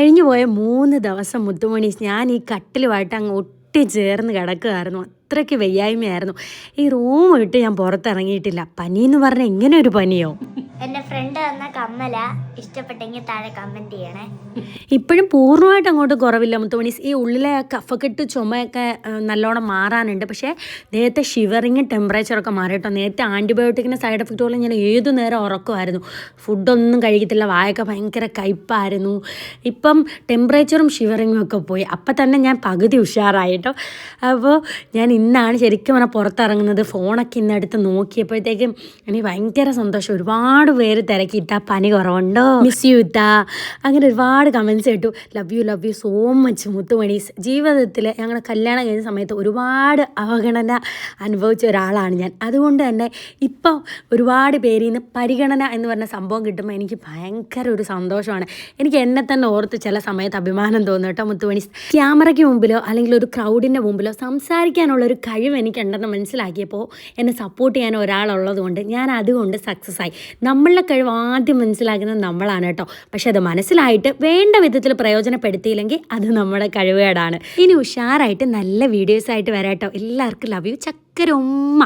കഴിഞ്ഞു പോയ 3 ദിവസം മുത്തുമണി ഞാൻ ഈ കട്ടിലുമായിട്ട് അങ്ങ് ഒട്ടിച്ചേർന്ന് കിടക്കുകയായിരുന്നു. അത്രയ്ക്ക് വയ്യായ്മയായിരുന്നു. ഈ റൂം വിട്ട് ഞാൻ പുറത്തിറങ്ങിയിട്ടില്ല. പനിയെന്ന് പറഞ്ഞാൽ ഇങ്ങനെ ഒരു പനിയോ? എൻ്റെ ഫ്രണ്ട് തന്ന കമ്മല ഇഷ്ടപ്പെട്ടെങ്കിൽ താഴെ കമൻറ്റ് ചെയ്യണേ. ഇപ്പോഴും പൂർണ്ണമായിട്ട് അങ്ങോട്ട് കുറവില്ല മുത്തുമണി. ഈ ഉള്ളിലെ കഫക്കെട്ട് ചുമയൊക്കെ നല്ലോണം മാറാനുണ്ട്. പക്ഷേ നേരത്തെ ഷിവറിങ് ടെമ്പറേച്ചറൊക്കെ മാറിയിട്ടോ. നേരത്തെ ആൻറ്റിബയോട്ടിക്കിൻ്റെ സൈഡ് എഫക്റ്റ് പോലെ ഞാൻ ഏതു നേരം ഉറക്കമായിരുന്നു. ഫുഡൊന്നും കഴിക്കത്തില്ല, വായൊക്കെ ഭയങ്കര കയ്പ്പായിരുന്നു. ഇപ്പം ടെമ്പറേച്ചറും ഷിവറിങ്ങും ഒക്കെ പോയി. അപ്പം തന്നെ ഞാൻ പകുതി ഉഷാറായിട്ടോ. അപ്പോൾ ഞാൻ ഇന്നാണ് ശരിക്കും പറഞ്ഞാൽ പുറത്തിറങ്ങുന്നത്. ഫോണൊക്കെ ഇന്നെടുത്ത് നോക്കിയപ്പോഴത്തേക്കും എനിക്ക് ഭയങ്കര സന്തോഷം. ഒരുപാട് പേര് തിരക്കിയിട്ടാ പനി കുറവുണ്ടോ, മിസ് യു ഇത്താ, അങ്ങനെ ഒരുപാട് കമൻസ് കേട്ടു. ലവ് യു സോ മച്ച് മുത്തുമണീസ്. ജീവിതത്തിൽ ഞങ്ങളുടെ കല്യാണം കഴിഞ്ഞ സമയത്ത് ഒരുപാട് അവഗണന അനുഭവിച്ച ഒരാളാണ് ഞാൻ. അതുകൊണ്ട് തന്നെ ഇപ്പോൾ ഒരുപാട് പേരിൽ നിന്ന് പരിഗണന എന്ന് പറഞ്ഞ സംഭവം കിട്ടുമ്പോൾ എനിക്ക് ഭയങ്കര ഒരു സന്തോഷമാണ്. എനിക്ക് എന്നെ തന്നെ ഓർത്ത് ചില സമയത്ത് അഭിമാനം തോന്നും കേട്ടോ മുത്തുമണീസ്. ക്യാമറയ്ക്ക് മുമ്പിലോ അല്ലെങ്കിൽ ഒരു ക്രൗഡിൻ്റെ മുമ്പിലോ സംസാരിക്കാനുള്ളൊരു കഴിവ് എനിക്കുണ്ടെന്ന് മനസ്സിലാക്കിയപ്പോൾ എന്നെ സപ്പോർട്ട് ചെയ്യാൻ ഒരാളുള്ളത് കൊണ്ട് ഞാൻ അതുകൊണ്ട് സക്സസ് ആയി. നമ്മളുടെ കഴിവ് ആദ്യം മനസ്സിലാക്കുന്നത് നമ്മളാണ് കേട്ടോ. പക്ഷെ അത് മനസ്സിലായിട്ട് വേണ്ട വിധത്തിൽ പ്രയോജനപ്പെടുത്തിയില്ലെങ്കിൽ അത് നമ്മുടെ കഴിവുകേടാണ്. ഇനി ഉഷാറായിട്ട് നല്ല വീഡിയോസായിട്ട് വരാം കേട്ടോ. എല്ലാവർക്കും ലവ് യു ചക്കര ഉമ്മ.